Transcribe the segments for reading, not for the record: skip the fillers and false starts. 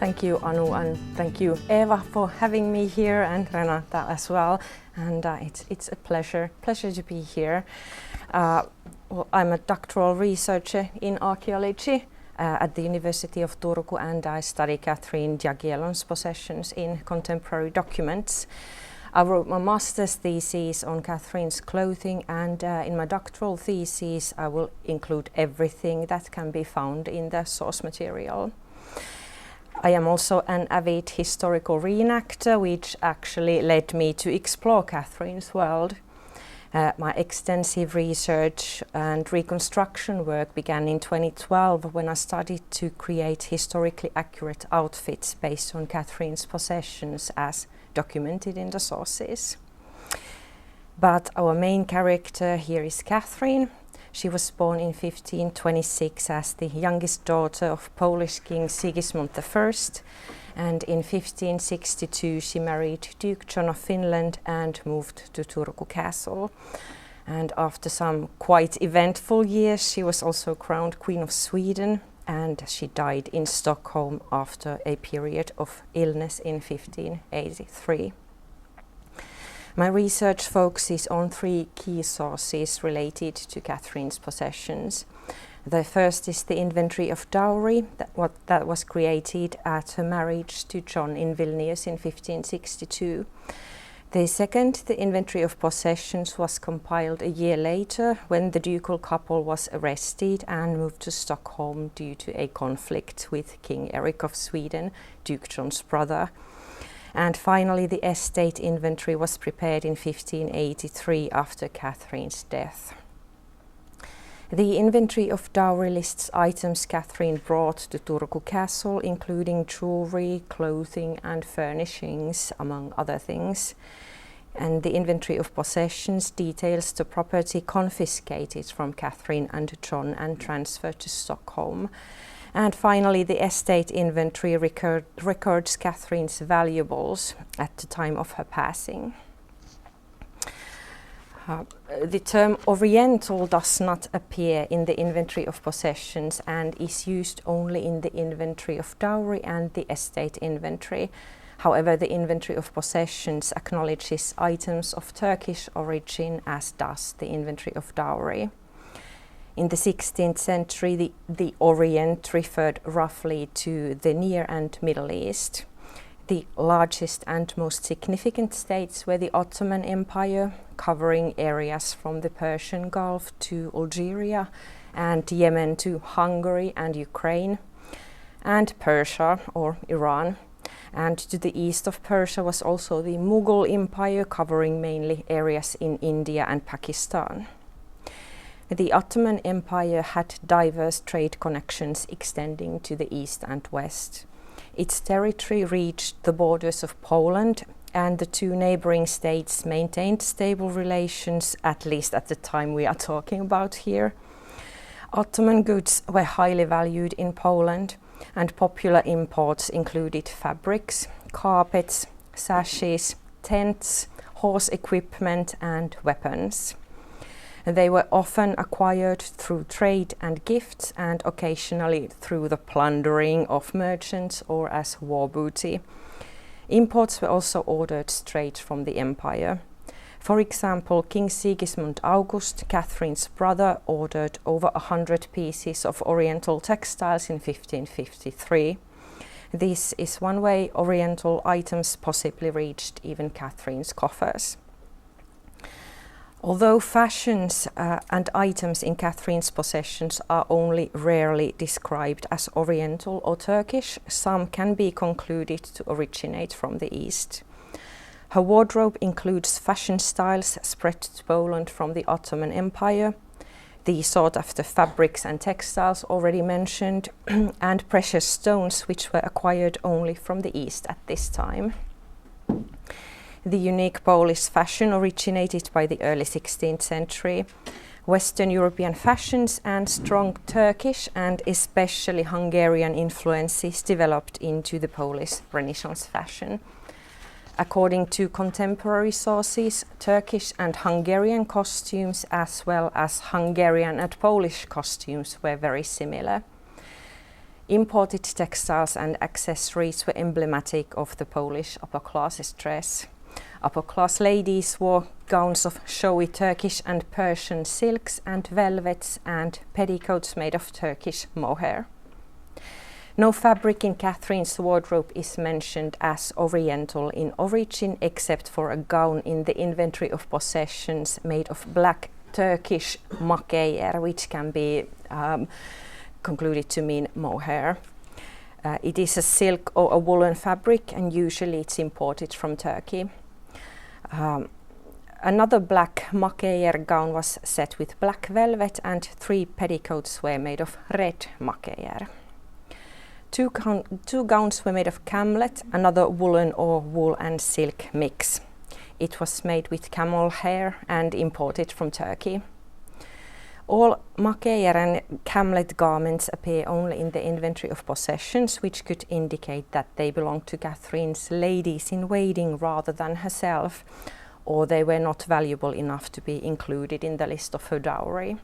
Thank you, Anu, and thank you, Eva, for having me here, and Renata as well. And it's a pleasure to be here. Well, I'm a doctoral researcher in archaeology at the University of Turku, and I study Catherine Jagiellon's possessions in contemporary documents. I wrote my master's thesis on Catherine's clothing, and in my doctoral thesis I will include everything that can be found in the source material. I am also an avid historical reenactor, which actually led me to explore Catherine's world. My extensive research and reconstruction work began in 2012 when I started to create historically accurate outfits based on Catherine's possessions as documented in the sources. But our main character here is Catherine. She was born in 1526 as the youngest daughter of Polish King Sigismund I, and in 1562 she married Duke John of Finland and moved to Turku Castle. And after some quite eventful years, she was also crowned Queen of Sweden, and she died in Stockholm after a period of illness in 1583. My research focuses on three key sources related to Catherine's possessions. The first is the inventory of dowry that was created at her marriage to John in Vilnius in 1562. The second, the inventory of possessions, was compiled a year later when the ducal couple was arrested and moved to Stockholm due to a conflict with King Eric of Sweden, Duke John's brother. And finally, the estate inventory was prepared in 1583 after Catherine's death. The inventory of dowry lists items Catherine brought to Turku Castle, including jewelry, clothing, and furnishings, among other things. And the inventory of possessions details the property confiscated from Catherine and John and transferred to Stockholm. And finally, the estate inventory records Catherine's valuables at the time of her passing. The term Oriental does not appear in the inventory of possessions and is used only in the inventory of dowry and the estate inventory. However, the inventory of possessions acknowledges items of Turkish origin, as does the inventory of dowry. In the 16th century, the Orient referred roughly to the Near and Middle East. The largest and most significant states were the Ottoman Empire, covering areas from the Persian Gulf to Algeria and Yemen to Hungary and Ukraine, and Persia or Iran. And to the east of Persia was also the Mughal Empire, covering mainly areas in India and Pakistan. The Ottoman Empire had diverse trade connections extending to the east and west. Its territory reached the borders of Poland, and the two neighboring states maintained stable relations, at least at the time we are talking about here. Ottoman goods were highly valued in Poland, and popular imports included fabrics, carpets, sashes, tents, horse equipment, and weapons. They were often acquired through trade and gifts, and occasionally through the plundering of merchants or as war booty. Imports were also ordered straight from the empire. For example, King Sigismund August, Catherine's brother, ordered over 100 pieces of Oriental textiles in 1553. This is one way Oriental items possibly reached even Catherine's coffers. Although fashions and items in Catherine's possessions are only rarely described as Oriental or Turkish, some can be concluded to originate from the East. Her wardrobe includes fashion styles spread to Poland from the Ottoman Empire, the sought-after fabrics and textiles already mentioned, and precious stones which were acquired only from the East at this time. The unique Polish fashion originated by the early 16th century. Western European fashions and strong Turkish and especially Hungarian influences developed into the Polish Renaissance fashion. According to contemporary sources, Turkish and Hungarian costumes, as well as Hungarian and Polish costumes, were very similar. Imported textiles and accessories were emblematic of the Polish upper class's dress. Upper class ladies wore gowns of showy Turkish and Persian silks and velvets and petticoats made of Turkish mohair. No fabric in Catherine's wardrobe is mentioned as Oriental in origin except for a gown in the inventory of possessions made of black Turkish makeyer, which can be concluded to mean mohair. It is a silk or a woolen fabric, and usually it's imported from Turkey. Another black makeyer gown was set with black velvet, and 3 petticoats were made of red makeyer. Two gowns were made of camlet, another woolen or wool and silk mix. It was made with camel hair and imported from Turkey. All makeyer and camlet garments appear only in the inventory of possessions, which could indicate that they belonged to Catherine's ladies in waiting rather than herself, or they were not valuable enough to be included in the list of her dowry.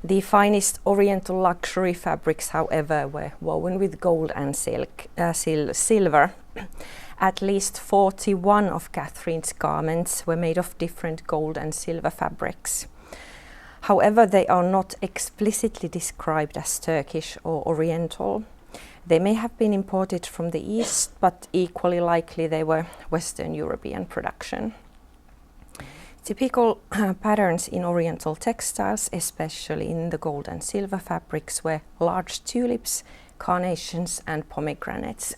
The finest Oriental luxury fabrics, however, were woven with gold and silver. At least 41 of Catherine's garments were made of different gold and silver fabrics. However, they are not explicitly described as Turkish or Oriental. They may have been imported from the East, but equally likely they were Western European production. Typical patterns in Oriental textiles, especially in the gold and silver fabrics, were large tulips, carnations and pomegranates.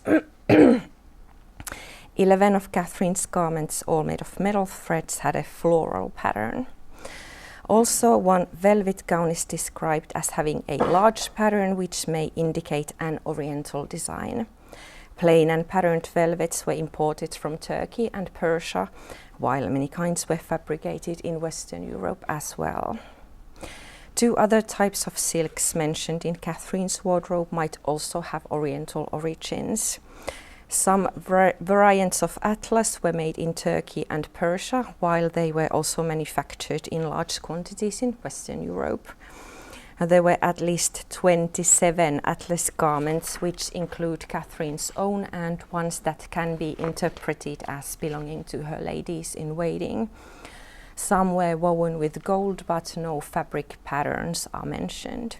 11 of Catherine's garments, all made of metal threads, had a floral pattern. Also, one velvet gown is described as having a large pattern, which may indicate an Oriental design. Plain and patterned velvets were imported from Turkey and Persia, while many kinds were fabricated in Western Europe as well. 2 other types of silks mentioned in Catherine's wardrobe might also have Oriental origins. Some variants of atlas were made in Turkey and Persia, while they were also manufactured in large quantities in Western Europe. There were at least 27 atlas garments, which include Catherine's own and ones that can be interpreted as belonging to her ladies in waiting. Some were woven with gold, but no fabric patterns are mentioned.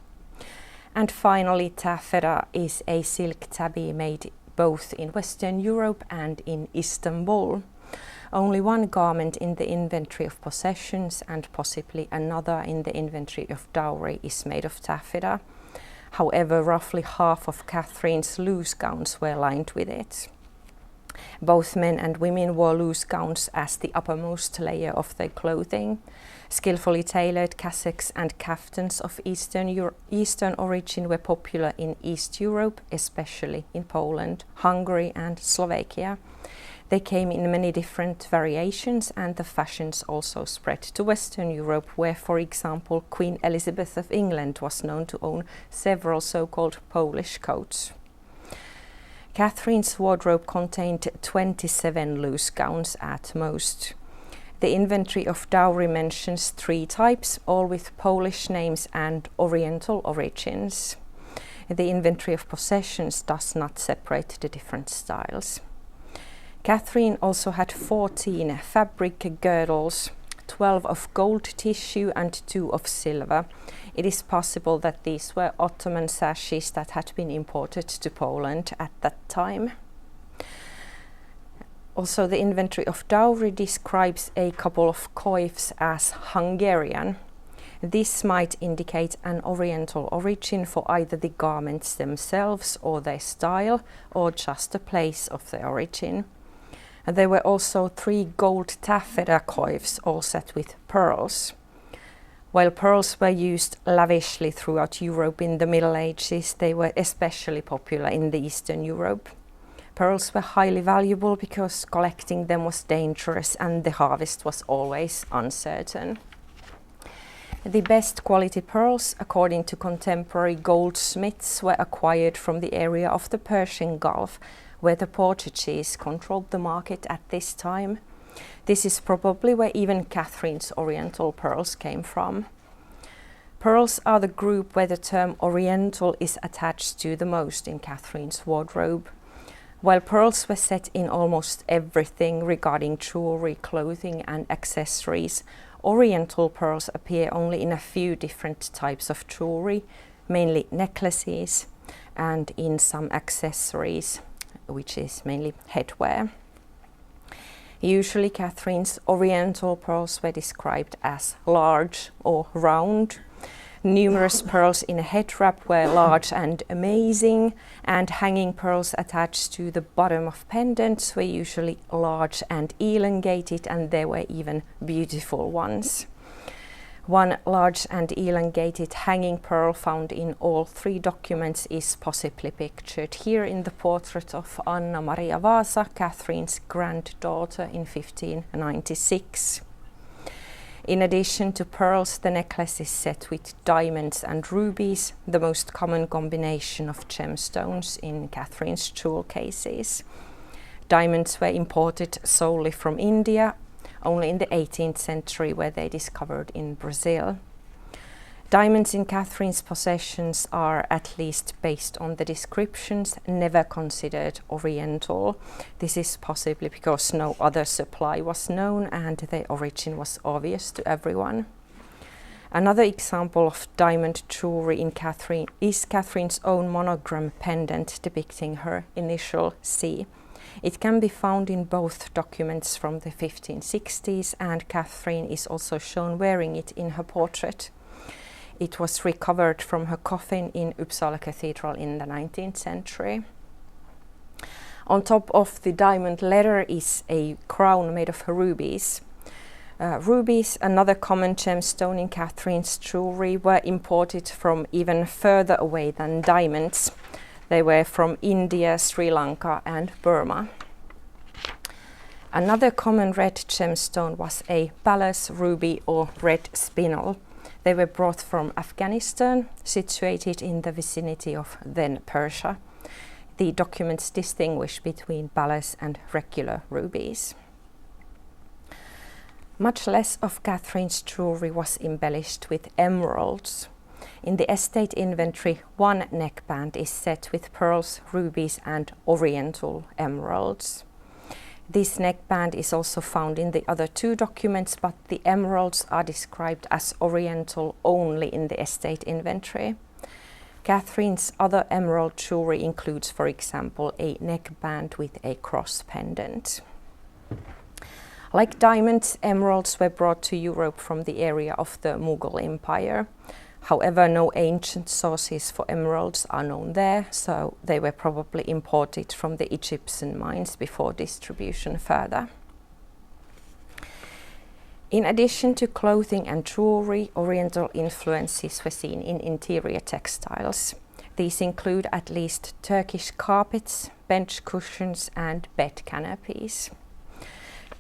And finally, taffeta is a silk tabby made both in Western Europe and in Istanbul. Only one garment in the inventory of possessions and possibly another in the inventory of dowry is made of taffeta. However, roughly half of Catherine's loose gowns were lined with it. Both men and women wore loose gowns as the uppermost layer of their clothing. Skillfully tailored cassocks and kaftans of Eastern origin were popular in East Europe, especially in Poland, Hungary and Slovakia. They came in many different variations, and the fashions also spread to Western Europe, where, for example, Queen Elizabeth of England was known to own several so-called Polish coats. Catherine's wardrobe contained 27 loose gowns at most. The inventory of dowry mentions 3 types, all with Polish names and Oriental origins. The inventory of possessions does not separate the different styles. Catherine also had 14 fabric girdles, 12 of gold tissue and 2 of silver. It is possible that these were Ottoman sashes that had been imported to Poland at that time. Also, the inventory of dowry describes a couple of coifs as Hungarian. This might indicate an Oriental origin for either the garments themselves or their style, or just the place of their origin. And there were also 3 gold taffeta coifs, all set with pearls. While pearls were used lavishly throughout Europe in the Middle Ages, they were especially popular in the Eastern Europe. Pearls were highly valuable because collecting them was dangerous and the harvest was always uncertain. The best quality pearls, according to contemporary goldsmiths, were acquired from the area of the Persian Gulf, where the Portuguese controlled the market at this time. This is probably where even Catherine's Oriental pearls came from. Pearls are the group where the term Oriental is attached to the most in Catherine's wardrobe. While pearls were set in almost everything regarding jewelry, clothing and accessories, Oriental pearls appear only in a few different types of jewelry, mainly necklaces and in some accessories, which is mainly headwear. Usually Catherine's Oriental pearls were described as large or round. Numerous pearls in a head wrap were large and amazing, and hanging pearls attached to the bottom of pendants were usually large and elongated, and there were even beautiful ones. One large and elongated hanging pearl found in all three documents is possibly pictured here in the portrait of Anna Maria Vasa, Catherine's granddaughter, in 1596. In addition to pearls, the necklace is set with diamonds and rubies, the most common combination of gemstones in Catherine's jewel cases. Diamonds were imported solely from India, only in the 18th century were they discovered in Brazil. Diamonds in Catherine's possessions are, at least based on the descriptions, never considered Oriental. This is possibly because no other supply was known and their origin was obvious to everyone. Another example of diamond jewelry in Catherine is Catherine's own monogram pendant depicting her initial C. It can be found in both documents from the 1560s, and Catherine is also shown wearing it in her portrait. It was recovered from her coffin in Uppsala Cathedral in the 19th century. On top of the diamond letter is a crown made of rubies. Rubies, another common gemstone in Catherine's jewelry, were imported from even further away than diamonds. They were from India, Sri Lanka and Burma. Another common red gemstone was a palace ruby or red spinel. They were brought from Afghanistan, situated in the vicinity of then Persia. The documents distinguish between palace and regular rubies. Much less of Catherine's jewelry was embellished with emeralds. In the estate inventory, one neckband is set with pearls, rubies and Oriental emeralds. This neckband is also found in the other two documents, but the emeralds are described as Oriental only in the estate inventory. Catherine's other emerald jewelry includes, for example, a neckband with a cross pendant. Like diamonds, emeralds were brought to Europe from the area of the Mughal Empire. However, no ancient sources for emeralds are known there, so they were probably imported from the Egyptian mines before distribution further. In addition to clothing and jewelry, Oriental influences were seen in interior textiles. These include at least Turkish carpets, bench cushions and bed canopies.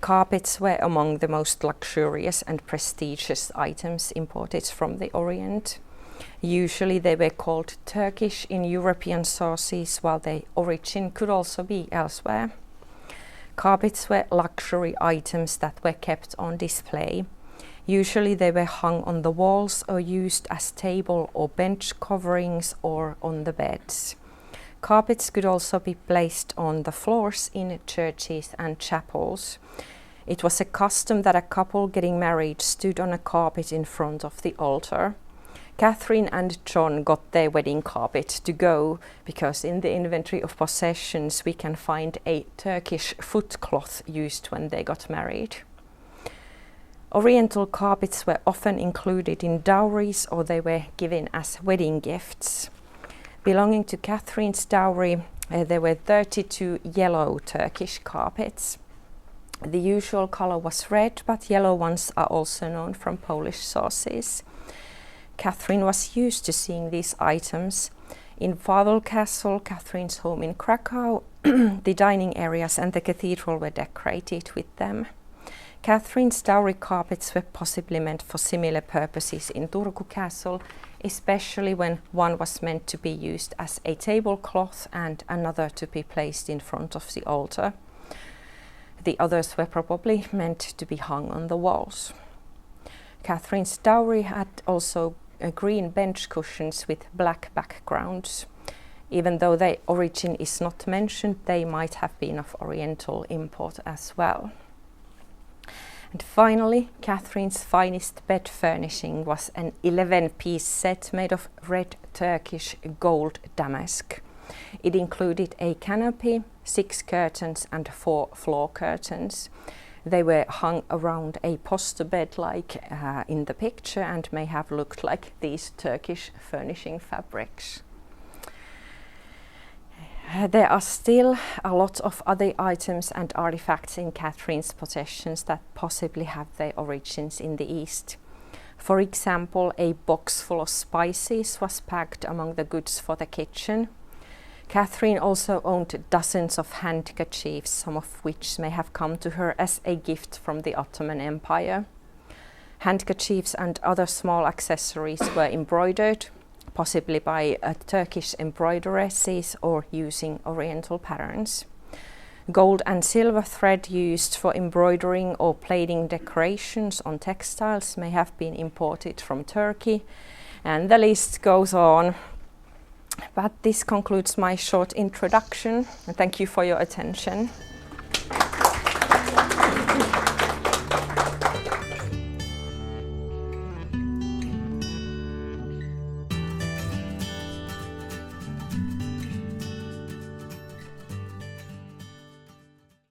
Carpets were among the most luxurious and prestigious items imported from the Orient. Usually they were called Turkish in European sources, while their origin could also be elsewhere. Carpets were luxury items that were kept on display. Usually they were hung on the walls or used as table or bench coverings or on the beds. Carpets could also be placed on the floors in churches and chapels. It was a custom that a couple getting married stood on a carpet in front of the altar. Catherine and John got their wedding carpet to go because in the inventory of possessions we can find a Turkish footcloth used when they got married. Oriental carpets were often included in dowries or they were given as wedding gifts. Belonging to Catherine's dowry, there were 32 yellow Turkish carpets. The usual color was red, but yellow ones are also known from Polish sources. Catherine was used to seeing these items. In Wawel Castle, Catherine's home in Krakow, the dining areas and the cathedral were decorated with them. Catherine's dowry carpets were possibly meant for similar purposes in Turku Castle, especially when one was meant to be used as a tablecloth and another to be placed in front of the altar. The others were probably meant to be hung on the walls. Catherine's dowry had also green bench cushions with black backgrounds. Even though their origin is not mentioned, they might have been of Oriental import as well. And finally, Catherine's finest bed furnishing was an 11-piece set made of red Turkish gold damask. It included a canopy, 6 curtains and 4 floor curtains. They were hung around a poster bed like in the picture and may have looked like these Turkish furnishing fabrics. There are still a lot of other items and artifacts in Catherine's possessions that possibly have their origins in the East. For example, a box full of spices was packed among the goods for the kitchen. Catherine also owned dozens of handkerchiefs, some of which may have come to her as a gift from the Ottoman Empire. Handkerchiefs and other small accessories were embroidered, possibly by Turkish embroideresses or using Oriental patterns. Gold and silver thread used for embroidering or plaiting decorations on textiles may have been imported from Turkey, and the list goes on. But this concludes my short introduction, and thank you for your attention.